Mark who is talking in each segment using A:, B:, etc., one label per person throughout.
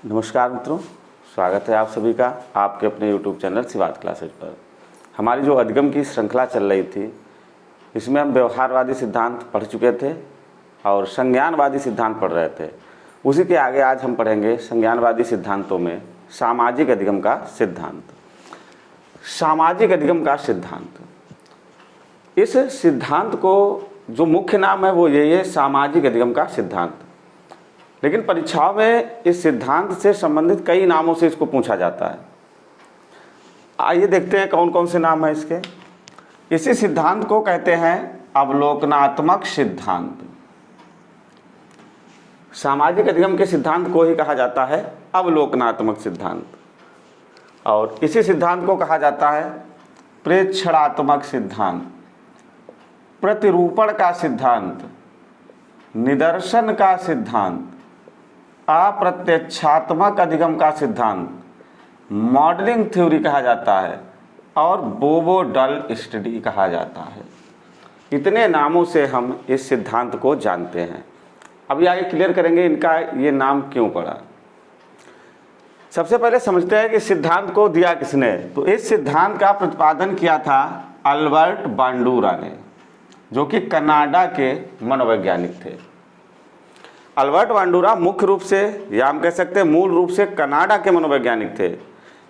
A: नमस्कार मित्रों, स्वागत है आप सभी का आपके अपने YouTube चैनल शिवात क्लासेज पर। हमारी जो अधिगम की श्रृंखला चल रही थी, इसमें हम व्यवहारवादी सिद्धांत पढ़ चुके थे और संज्ञानवादी सिद्धांत पढ़ रहे थे। उसी के आगे आज हम पढ़ेंगे संज्ञानवादी सिद्धांतों में सामाजिक अधिगम का सिद्धांत। सामाजिक अधिगम का सिद्धांत, इस सिद्धांत को जो मुख्य नाम है वो यही है, सामाजिक अधिगम का सिद्धांत। लेकिन परीक्षाओं में इस सिद्धांत से संबंधित कई नामों से इसको पूछा जाता है। आइए देखते हैं कौन कौन से नाम है इसके। इसी सिद्धांत को कहते हैं अवलोकनात्मक सिद्धांत। सामाजिक अधिगम के सिद्धांत को ही कहा जाता है अवलोकनात्मक सिद्धांत, और इसी सिद्धांत को कहा जाता है प्रेक्षणात्मक सिद्धांत, प्रतिरूपण का सिद्धांत, निदर्शन का सिद्धांत, अप्रत्यक्षात्मक अधिगम का सिद्धांत, मॉडलिंग थ्योरी कहा जाता है और बोबो-डल स्टडी कहा जाता है। इतने नामों से हम इस सिद्धांत को जानते हैं। अभी आगे क्लियर करेंगे इनका ये नाम क्यों पड़ा। सबसे पहले समझते हैं कि सिद्धांत को दिया किसने। तो इस सिद्धांत का प्रतिपादन किया था अल्बर्ट बांडुरा ने, जो कि कनाडा के मनोवैज्ञानिक थे। अल्बर्ट बांडुरा मुख्य रूप से, या हम कह सकते हैं मूल रूप से, कनाडा के मनोवैज्ञानिक थे,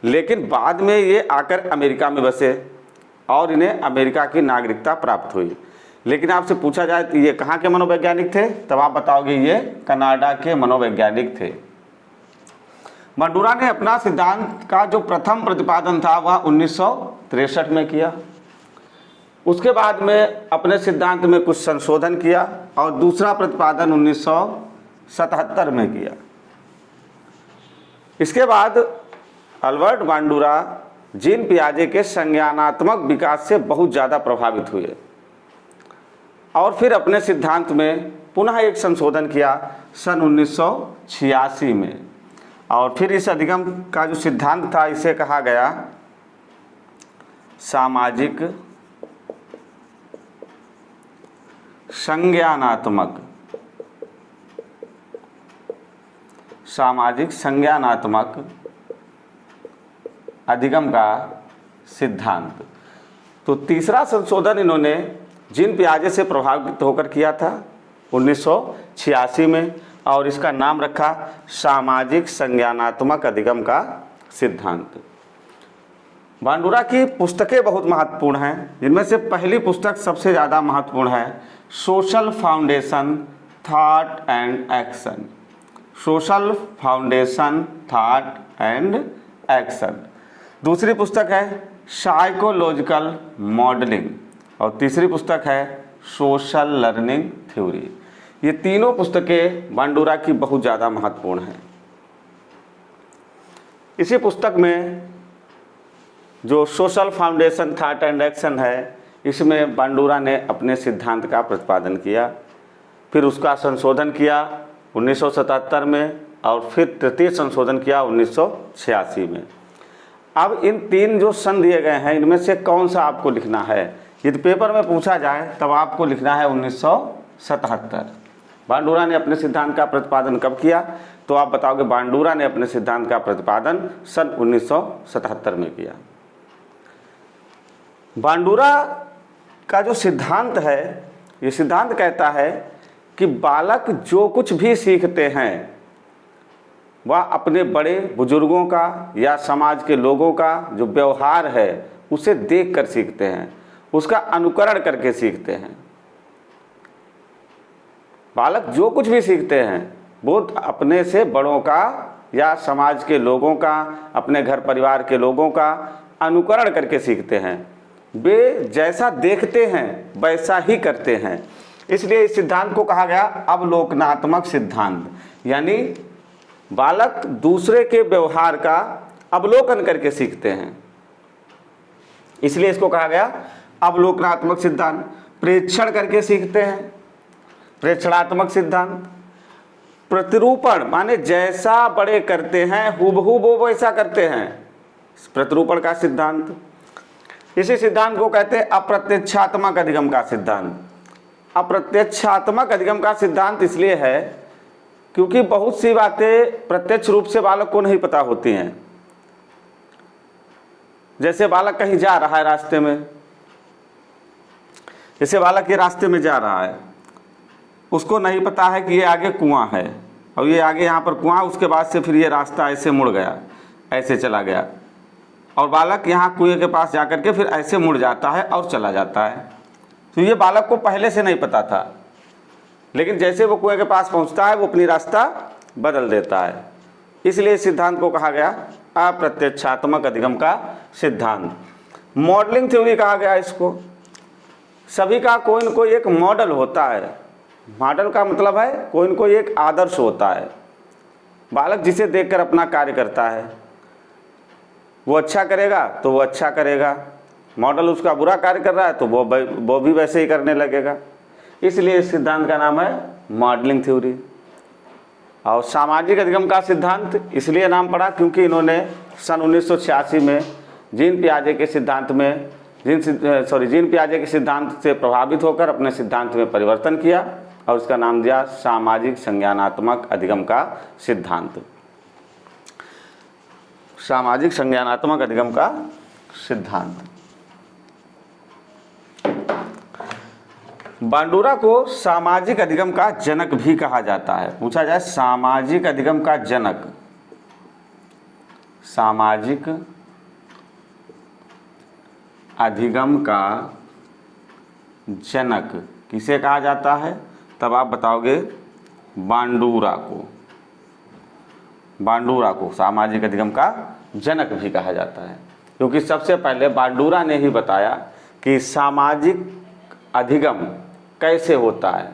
A: लेकिन बाद में ये आकर अमेरिका में बसे और इन्हें अमेरिका की नागरिकता प्राप्त हुई। लेकिन आपसे पूछा जाए तो ये कहाँ के मनोवैज्ञानिक थे, तब आप बताओगे ये कनाडा के मनोवैज्ञानिक थे। बांडुरा ने अपना सिद्धांत का जो प्रथम प्रतिपादन था वह 1963 में किया। उसके बाद में अपने सिद्धांत में कुछ संशोधन किया और दूसरा प्रतिपादन 1977 में किया। इसके बाद अल्बर्ट बांडुरा जीन पियाजे के संज्ञानात्मक विकास से बहुत ज़्यादा प्रभावित हुए और फिर अपने सिद्धांत में पुनः एक संशोधन किया सन 1986 में, और फिर इस अधिगम का जो सिद्धांत था इसे कहा गया सामाजिक संज्ञानात्मक अधिगम का सिद्धांत। तो तीसरा संशोधन इन्होंने जीन पियाजे से प्रभावित होकर किया था 1986 में, और इसका नाम रखा सामाजिक संज्ञानात्मक अधिगम का सिद्धांत। बांडुरा की पुस्तकें बहुत महत्वपूर्ण हैं, जिनमें से पहली पुस्तक सबसे ज़्यादा महत्वपूर्ण है social foundation thought and action. Social foundation thought and action. दूसरी पुस्तक है साइकोलॉजिकल मॉडलिंग, और तीसरी पुस्तक है सोशल लर्निंग थ्योरी। ये तीनों पुस्तकें बांडुरा की बहुत ज़्यादा महत्वपूर्ण हैं। इसी पुस्तक में जो social foundation thought and action है, इसमें बांडुरा ने अपने सिद्धांत का प्रतिपादन किया, फिर उसका संशोधन किया 1977 में, और फिर तृतीय संशोधन किया 1986 में। अब इन तीन जो सन दिए गए हैं, इनमें से कौन सा आपको लिखना है। यदि पेपर में पूछा जाए तब आपको लिखना है 1977। बांडुरा ने अपने सिद्धांत का प्रतिपादन कब किया, तो आप बताओगे बांडुरा ने अपने सिद्धांत का प्रतिपादन सन 1977 में किया। बांडुरा का जो सिद्धांत है, ये सिद्धांत कहता है कि बालक जो कुछ भी सीखते हैं वह अपने बड़े बुजुर्गों का या समाज के लोगों का जो व्यवहार है उसे देखकर सीखते हैं, उसका अनुकरण करके सीखते हैं। बालक जो कुछ भी सीखते हैं वो अपने से बड़ों का या समाज के लोगों का, अपने घर परिवार के लोगों का अनुकरण करके सीखते हैं। वे जैसा देखते हैं वैसा ही करते हैं। इसलिए इस सिद्धांत को कहा गया अवलोकनात्मक सिद्धांत, यानी बालक दूसरे के व्यवहार का अवलोकन करके सीखते हैं, इसलिए इसको कहा गया अवलोकनात्मक सिद्धांत। प्रेक्षण करके सीखते हैं, प्रेक्षणात्मक सिद्धांत। प्रतिरूपण माने जैसा बड़े करते हैं हूबहू वो वैसा करते हैं, प्रतिरूपण का सिद्धांत। इसी सिद्धांत को कहते हैं अप्रत्यक्षात्मक अधिगम का सिद्धांत। अप्रत्यक्षात्मक अधिगम का सिद्धांत इसलिए है क्योंकि बहुत सी बातें प्रत्यक्ष रूप से बालक को नहीं पता होती हैं। जैसे बालक कहीं जा रहा है रास्ते में, जैसे बालक ये रास्ते में जा रहा है, उसको नहीं पता है कि ये आगे कुआं है और ये आगे यहाँ पर कुआं, उसके बाद से फिर ये रास्ता ऐसे मुड़ गया, ऐसे चला गया, और बालक यहाँ कुएं के पास जाकर के फिर ऐसे मुड़ जाता है और चला जाता है। तो ये बालक को पहले से नहीं पता था, लेकिन जैसे वो कुएं के पास पहुँचता है वो अपनी रास्ता बदल देता है। इसलिए इस सिद्धांत को कहा गया अप्रत्यक्षात्मक अधिगम का सिद्धांत। मॉडलिंग थ्योरी कहा गया इसको। सभी का कोई न कोई एक मॉडल होता है। मॉडल का मतलब है कोई न कोई एक आदर्श होता है। बालक जिसे देखकर अपना कार्य करता है, वो अच्छा करेगा तो वो अच्छा करेगा, मॉडल उसका बुरा कार्य कर रहा है तो वो भी वैसे ही करने लगेगा। इसलिए इस सिद्धांत का नाम है मॉडलिंग थ्योरी। और सामाजिक अधिगम का सिद्धांत इसलिए नाम पड़ा क्योंकि इन्होंने सन 1986 में जीन पियाजे के सिद्धांत में जीन पियाजे के सिद्धांत से प्रभावित होकर अपने सिद्धांत में परिवर्तन किया और उसका नाम दिया सामाजिक संज्ञानात्मक अधिगम का सिद्धांत। सामाजिक संज्ञानात्मक अधिगम का सिद्धांत। बांडुरा को सामाजिक अधिगम का जनक भी कहा जाता है। पूछा जाए सामाजिक अधिगम का जनक, सामाजिक अधिगम का जनक किसे कहा जाता है, तब आप बताओगे बांडुरा को। बांडुरा को सामाजिक अधिगम का जनक भी कहा जाता है क्योंकि सबसे पहले बांडुरा ने ही बताया कि सामाजिक अधिगम कैसे होता है।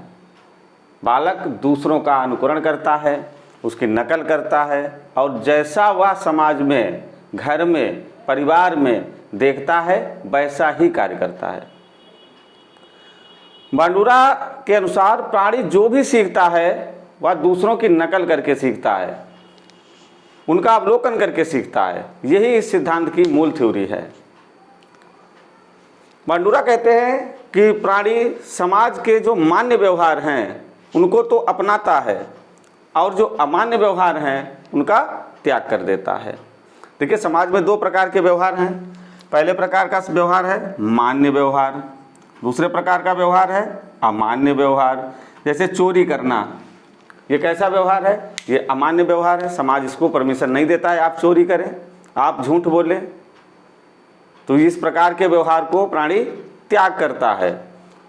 A: बालक दूसरों का अनुकरण करता है, उसकी नकल करता है और जैसा वह समाज में, घर में, परिवार में देखता है वैसा ही कार्य करता है। बांडुरा के अनुसार प्राणी जो भी सीखता है वह दूसरों की नकल करके सीखता है, उनका अवलोकन करके सीखता है। यही इस सिद्धांत की मूल थ्योरी है। बांडुरा कहते हैं कि प्राणी समाज के जो मान्य व्यवहार हैं उनको तो अपनाता है और जो अमान्य व्यवहार हैं उनका त्याग कर देता है। देखिए, समाज में दो प्रकार के व्यवहार हैं। पहले प्रकार का व्यवहार है मान्य व्यवहार, दूसरे प्रकार का व्यवहार है अमान्य व्यवहार। जैसे चोरी करना, ये कैसा व्यवहार है? ये अमान्य व्यवहार है। समाज इसको परमिशन नहीं देता है आप चोरी करें, आप झूठ बोलें। तो इस प्रकार के व्यवहार को प्राणी त्याग करता है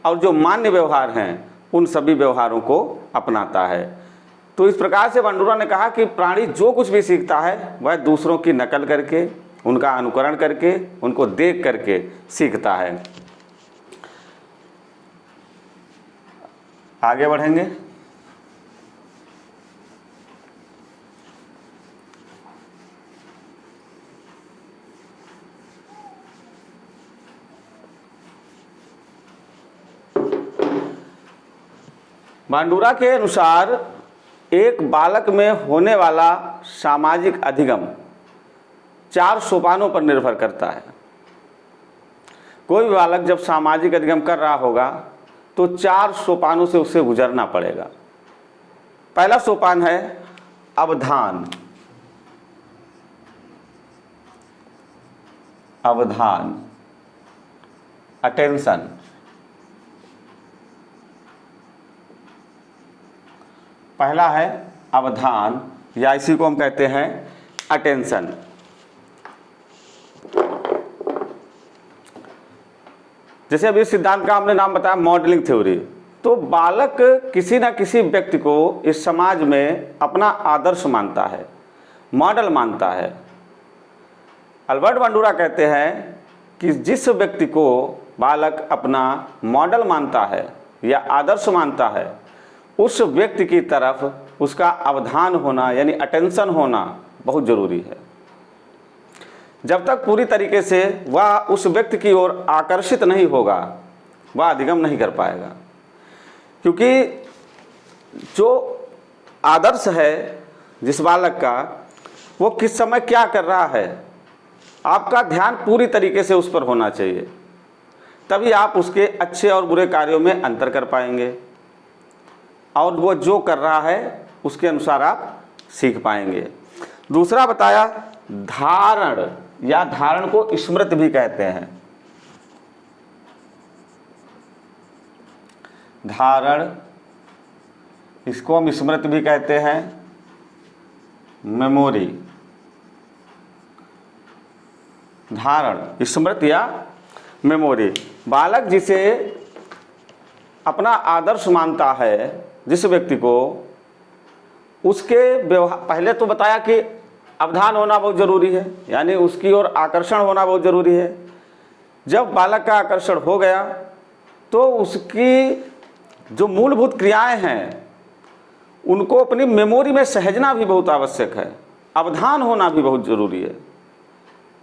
A: और जो मान्य व्यवहार हैं उन सभी व्यवहारों को अपनाता है। तो इस प्रकार से बांडुरा ने कहा कि प्राणी जो कुछ भी सीखता है वह दूसरों की नकल करके, उनका अनुकरण करके, उनको देख करके सीखता है। आगे बढ़ेंगे। बांडुरा के अनुसार एक बालक में होने वाला सामाजिक अधिगम 4 सोपानों पर निर्भर करता है। कोई भी बालक जब सामाजिक अधिगम कर रहा होगा तो 4 सोपानों से उसे गुजरना पड़ेगा। पहला सोपान है अवधान। अवधान, अटेंशन। पहला है अवधान या इसी को हम कहते हैं अटेंशन। जैसे अभी सिद्धांत का हमने नाम बताया मॉडलिंग थ्योरी। तो बालक किसी न किसी व्यक्ति को इस समाज में अपना आदर्श मानता है, मॉडल मानता है। अल्बर्ट बांडुरा कहते हैं कि जिस व्यक्ति को बालक अपना मॉडल मानता है या आदर्श मानता है उस व्यक्ति की तरफ उसका अवधान होना यानी अटेंशन होना बहुत जरूरी है। जब तक पूरी तरीके से वह उस व्यक्ति की ओर आकर्षित नहीं होगा वह अधिगम नहीं कर पाएगा। क्योंकि जो आदर्श है जिस बालक का, वो किस समय क्या कर रहा है, आपका ध्यान पूरी तरीके से उस पर होना चाहिए। तभी आप उसके अच्छे और बुरे कार्यों में अंतर कर पाएंगे और वो जो कर रहा है उसके अनुसार आप सीख पाएंगे। दूसरा बताया धारण, या धारण को स्मृति भी कहते हैं। धारण, इसको हम स्मृति भी कहते हैं, मेमोरी। धारण, स्मृति या मेमोरी। बालक जिसे अपना आदर्श मानता है, जिस व्यक्ति को, उसके व्यवहार, पहले तो बताया कि अवधान होना बहुत जरूरी है, यानी उसकी ओर आकर्षण होना बहुत जरूरी है। जब बालक का आकर्षण हो गया तो उसकी जो मूलभूत क्रियाएं हैं उनको अपनी मेमोरी में सहेजना भी बहुत आवश्यक है। अवधान होना भी बहुत जरूरी है।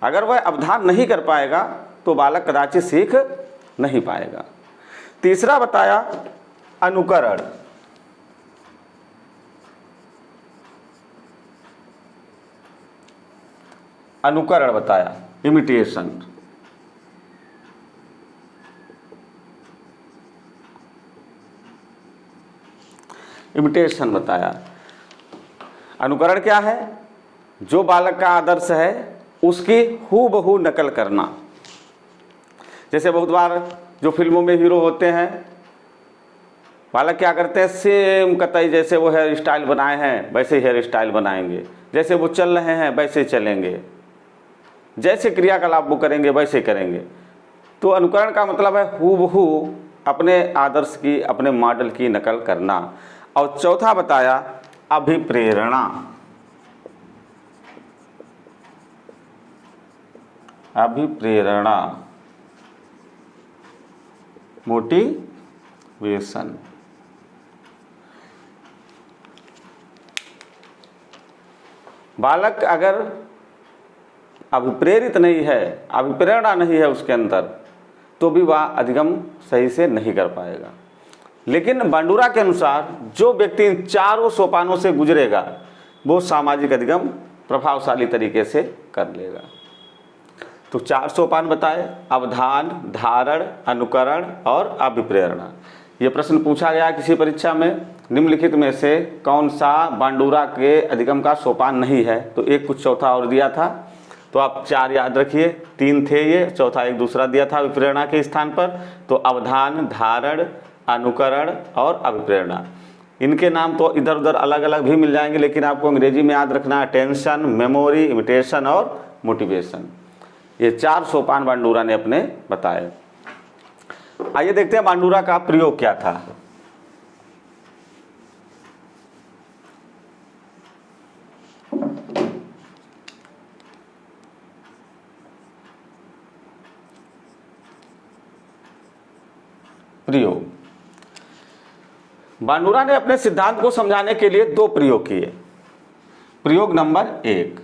A: अगर वह अवधान नहीं कर पाएगा तो बालक कदाचित सीख नहीं पाएगा। तीसरा बताया अनुकरण। अनुकरण बताया, इमिटेशन। इमिटेशन बताया। अनुकरण क्या है? जो बालक का आदर्श है उसकी हूबहू नकल करना। जैसे बहुत बार जो फिल्मों में हीरो होते हैं, बालक क्या करते हैं, सेम कतई जैसे वो हेयर स्टाइल बनाए हैं वैसे हेयर स्टाइल बनाएंगे, जैसे वो चल रहे हैं वैसे चलेंगे, जैसे क्रियाकलाप वो करेंगे वैसे करेंगे। तो अनुकरण का मतलब है हूबहू अपने आदर्श की, अपने मॉडल की नकल करना। और चौथा बताया अभिप्रेरणा। अभिप्रेरणा, मोटिवेशन। बालक अगर अभिप्रेरित नहीं है, अभिप्रेरणा नहीं है उसके अंदर, तो भी वह अधिगम सही से नहीं कर पाएगा। लेकिन बांडुरा के अनुसार जो व्यक्ति इन चारों सोपानों से गुजरेगा वो सामाजिक अधिगम प्रभावशाली तरीके से कर लेगा। तो 4 सोपान बताए, अवधान, धारण, अनुकरण और अभिप्रेरणा। ये प्रश्न पूछा गया किसी परीक्षा में, निम्नलिखित में से कौन सा बांडुरा के अधिगम का सोपान नहीं है? तो एक कुछ चौथा और दिया था, तो आप 4 याद रखिए, 3 थे ये, चौथा एक दूसरा दिया था अभिप्रेरणा के स्थान पर। तो अवधान, धारण, अनुकरण और अभिप्रेरणा, इनके नाम तो इधर उधर अलग अलग भी मिल जाएंगे, लेकिन आपको अंग्रेजी में याद रखना है अटेंशन, मेमोरी, इमिटेशन और मोटिवेशन। ये 4 सोपान बांडुरा ने अपने बताए। आइए देखते हैं बांडुरा का प्रयोग क्या था। प्रयोग, बांडुरा ने अपने सिद्धांत को समझाने के लिए 2 प्रयोग किए। प्रयोग नंबर 1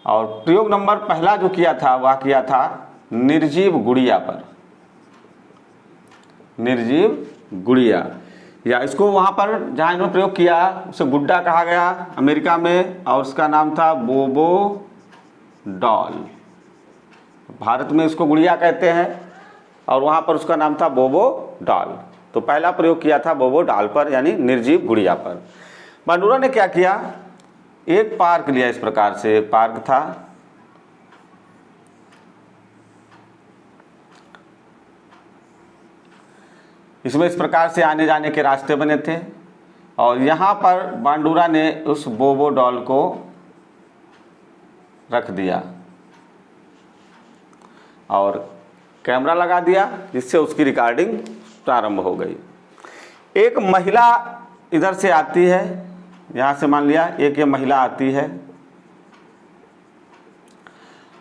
A: और प्रयोग नंबर पहला जो किया था वह किया था निर्जीव गुड़िया पर। निर्जीव गुड़िया, या इसको वहां पर जहां इन्होंने प्रयोग किया उसे गुड्डा कहा गया अमेरिका में, और उसका नाम था बोबो डॉल। भारत में इसको गुड़िया कहते हैं और वहां पर उसका नाम था बोबो डॉल। तो पहला प्रयोग किया था बोबो डॉल पर, यानी निर्जीव गुड़िया पर। बांडुरा ने क्या किया, एक पार्क लिया। इस प्रकार से एक पार्क था, इसमें इस प्रकार से आने जाने के रास्ते बने थे, और यहां पर बांडुरा ने उस बोबो डॉल को रख दिया और कैमरा लगा दिया, जिससे उसकी रिकॉर्डिंग प्रारंभ हो गई। एक महिला इधर से आती है, यहां से मान लिया एक ये महिला आती है,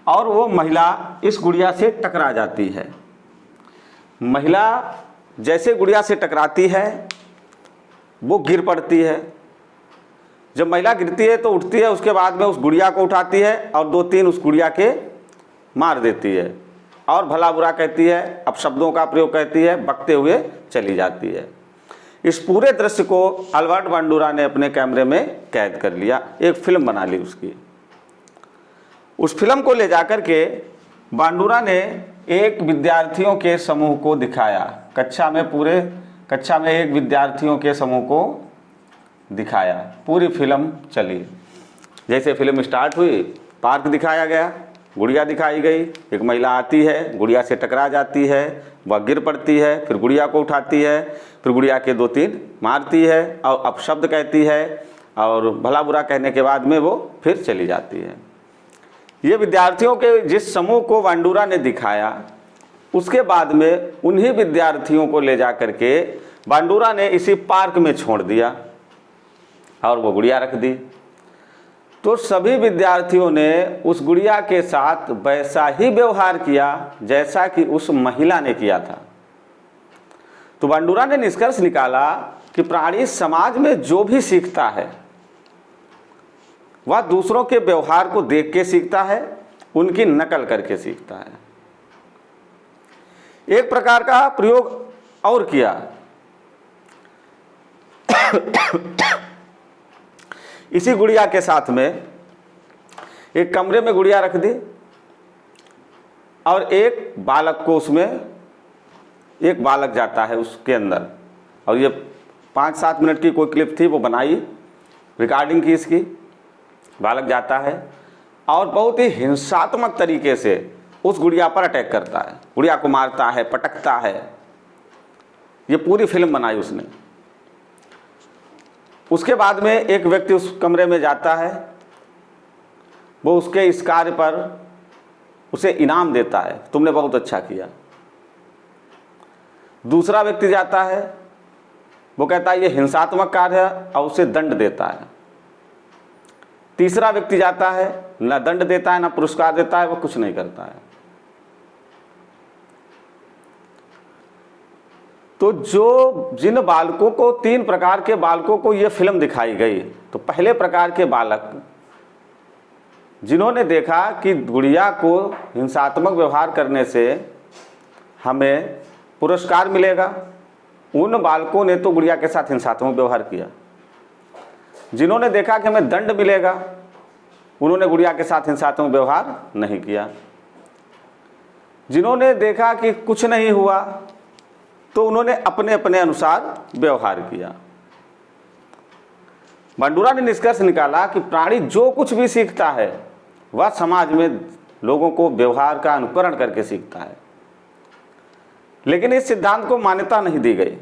A: और वो महिला इस गुड़िया से टकरा जाती है। महिला जैसे गुड़िया से टकराती है वो गिर पड़ती है। जब महिला गिरती है तो उठती है, उसके बाद में उस गुड़िया को उठाती है और 2-3 उस गुड़िया के मार देती है, और भला बुरा कहती है, अपशब्दों का प्रयोग करती है, बकते हुए चली जाती है। इस पूरे दृश्य को अल्बर्ट बांडुरा ने अपने कैमरे में कैद कर लिया, एक फिल्म बना ली उसकी। उस फिल्म को ले जाकर के बांडुरा ने एक विद्यार्थियों के समूह को दिखाया। कक्षा में, पूरे कक्षा में एक विद्यार्थियों के समूह को दिखाया, पूरी फिल्म चली। जैसे फिल्म स्टार्ट हुई, पार्क दिखाया गया, गुड़िया दिखाई गई, एक महिला आती है, गुड़िया से टकरा जाती है, वह गिर पड़ती है, फिर गुड़िया को उठाती है, फिर गुड़िया के 2-3 मारती है और अपशब्द कहती है और भला बुरा कहने के बाद में वो फिर चली जाती है। ये विद्यार्थियों के जिस समूह को वांडूरा ने दिखाया, उसके बाद में उन्हीं विद्यार्थियों को ले जा करके वांडूरा ने इसी पार्क में छोड़ दिया और वो गुड़िया रख दी। तो सभी विद्यार्थियों ने उस गुड़िया के साथ वैसा ही व्यवहार किया जैसा कि उस महिला ने किया था। तो वांडूरा ने निष्कर्ष निकाला कि प्राणी समाज में जो भी सीखता है वह दूसरों के व्यवहार को देख के सीखता है, उनकी नकल करके सीखता है। एक प्रकार का प्रयोग और किया। इसी गुड़िया के साथ में एक कमरे में गुड़िया रख दी और एक बालक को, उसमें एक बालक जाता है उसके अंदर, और ये 5-7 मिनट की कोई क्लिप थी, वो बनाई, रिकॉर्डिंग की इसकी। बालक जाता है और बहुत ही हिंसात्मक तरीके से उस गुड़िया पर अटैक करता है, गुड़िया को मारता है, पटकता है। ये पूरी फिल्म बनाई उसने। उसके बाद में एक व्यक्ति उस कमरे में जाता है, वो उसके इस कार्य पर उसे इनाम देता है, तुमने बहुत अच्छा किया। दूसरा व्यक्ति जाता है, वो कहता है ये हिंसात्मक कार्य है और उसे दंड देता है। तीसरा व्यक्ति जाता है, ना दंड देता है ना पुरस्कार देता है, वो कुछ नहीं करता है। तो जिन बालकों को, 3 प्रकार के बालकों को ये फिल्म दिखाई गई। तो पहले प्रकार के बालक जिन्होंने देखा कि गुड़िया को हिंसात्मक व्यवहार करने से हमें पुरस्कार मिलेगा, उन बालकों ने तो गुड़िया के साथ हिंसात्मक व्यवहार किया। जिन्होंने देखा कि हमें दंड मिलेगा, उन्होंने गुड़िया के साथ हिंसात्मक व्यवहार नहीं किया। जिन्होंने देखा कि कुछ नहीं हुआ, तो उन्होंने अपने अपने अनुसार व्यवहार किया। वांडूरा ने निष्कर्ष निकाला कि प्राणी जो कुछ भी सीखता है वह समाज में लोगों को व्यवहार का अनुकरण करके सीखता है। लेकिन इस सिद्धांत को मान्यता नहीं दी गई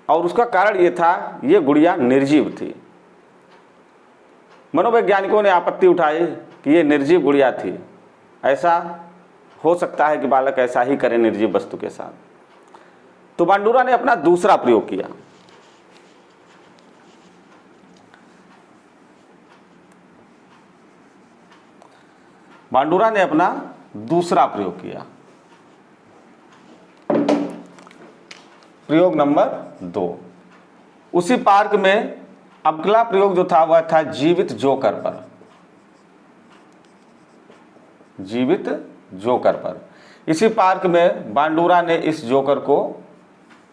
A: और उसका कारण ये था, ये गुड़िया निर्जीव थी। मनोवैज्ञानिकों ने आपत्ति उठाई कि ये निर्जीव गुड़िया थी, ऐसा हो सकता है कि बालक ऐसा ही करे निर्जीव वस्तु के साथ। तो वांडूरा ने अपना दूसरा प्रयोग किया। वांडूरा ने अपना दूसरा प्रयोग किया, प्रयोग नंबर 2। उसी पार्क में अगला प्रयोग जो था वह था जीवित जोकर पर। जीवित जोकर पर इसी पार्क में वांडूरा ने इस जोकर को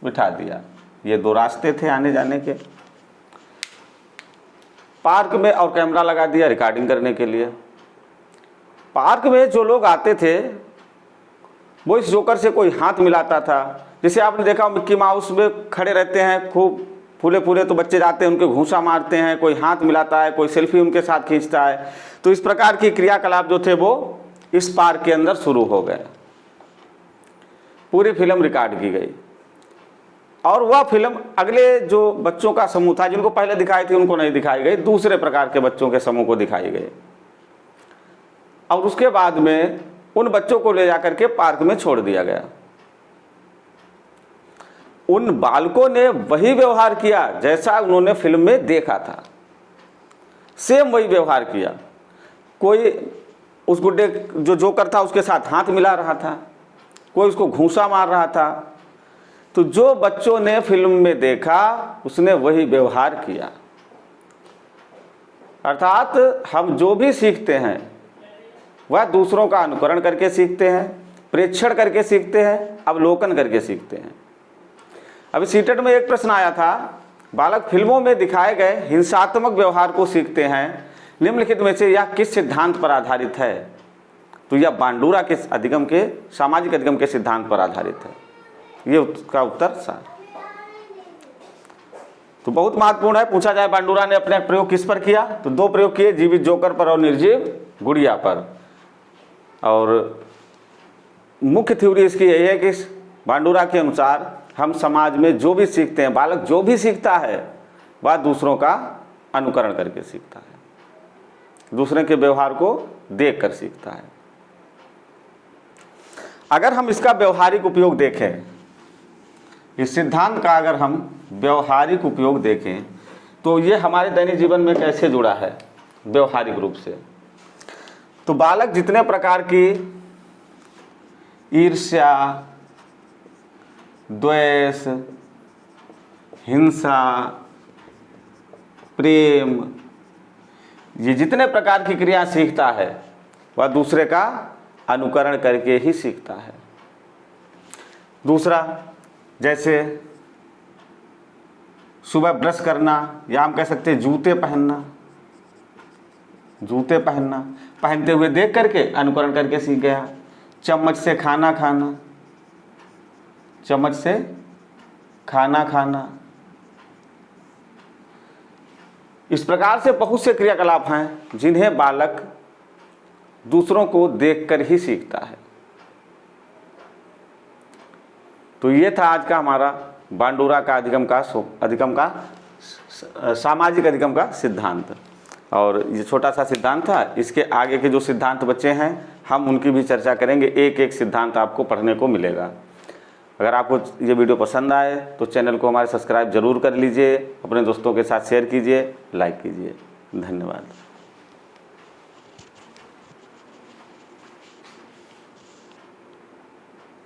A: बिठा दिया। ये 2 रास्ते थे आने जाने के पार्क में, और कैमरा लगा दिया रिकॉर्डिंग करने के लिए। पार्क में जो लोग आते थे वो इस जोकर से कोई हाथ मिलाता था। जैसे आपने देखा मिक्की माउस में खड़े रहते हैं, खूब फूले फूले, तो बच्चे जाते हैं उनके घूंसा मारते हैं, कोई हाथ मिलाता है, कोई सेल्फी उनके साथ खींचता है। तो इस प्रकार की क्रियाकलाप जो थे वो इस पार्क के अंदर शुरू हो गए। पूरी फिल्म रिकॉर्ड की गई और वह फिल्म अगले जो बच्चों का समूह था, जिनको पहले दिखाई थी उनको नहीं दिखाई गई, दूसरे प्रकार के बच्चों के समूह को दिखाई गई। और उसके बाद में उन बच्चों को ले जाकर के पार्क में छोड़ दिया गया। उन बालकों ने वही व्यवहार किया जैसा उन्होंने फिल्म में देखा था, सेम वही व्यवहार किया। कोई उस गुड्डे जो जोकर था उसके साथ हाथ मिला रहा था, कोई उसको घूंसा मार रहा था। तो जो बच्चों ने फिल्म में देखा उसने वही व्यवहार किया। अर्थात हम जो भी सीखते हैं वह दूसरों का अनुकरण करके सीखते हैं, प्रेक्षण करके सीखते हैं, अवलोकन करके सीखते हैं। अभी सीटेट में एक प्रश्न आया था, बालक फिल्मों में दिखाए गए हिंसात्मक व्यवहार को सीखते हैं, निम्नलिखित में से यह किस सिद्धांत पर आधारित है? तो यह वांडूरा के अधिगम के, सामाजिक अधिगम के सिद्धांत पर आधारित है। ये उसका उत्तर तो बहुत महत्वपूर्ण है। पूछा जाए बांडुरा ने अपने प्रयोग किस पर किया, तो 2 प्रयोग किए, जीवित जोकर पर और निर्जीव गुड़िया पर। और मुख्य थ्योरी इसकी यही है कि बांडुरा के अनुसार हम समाज में जो भी सीखते हैं, बालक जो भी सीखता है वह दूसरों का अनुकरण करके सीखता है, दूसरे के व्यवहार को देखकर सीखता है। अगर हम इसका व्यवहारिक उपयोग देखें, इस सिद्धांत का अगर हम व्यवहारिक उपयोग देखें तो ये हमारे दैनिक जीवन में कैसे जुड़ा है व्यवहारिक रूप से। तो बालक जितने प्रकार की ईर्ष्या, द्वेष, हिंसा, प्रेम, ये जितने प्रकार की क्रिया सीखता है वह दूसरे का अनुकरण करके ही सीखता है। दूसरा, जैसे सुबह ब्रश करना, या हम कह सकते हैं जूते पहनना, जूते पहनना, पहनते हुए देख करके अनुकरण करके सीख गया। चम्मच से खाना खाना, चम्मच से खाना खाना, इस प्रकार से बहुत से क्रियाकलाप हैं जिन्हें बालक दूसरों को देखकर ही सीखता है। तो ये था आज का हमारा बांडुरा का अधिगम का सामाजिक अधिगम का सिद्धांत। और ये छोटा सा सिद्धांत था, इसके आगे के जो सिद्धांत बचे हैं हम उनकी भी चर्चा करेंगे। एक एक सिद्धांत आपको पढ़ने को मिलेगा। अगर आपको ये वीडियो पसंद आए तो चैनल को हमारे सब्सक्राइब जरूर कर लीजिए, अपने दोस्तों के साथ शेयर कीजिए, लाइक कीजिए। धन्यवाद।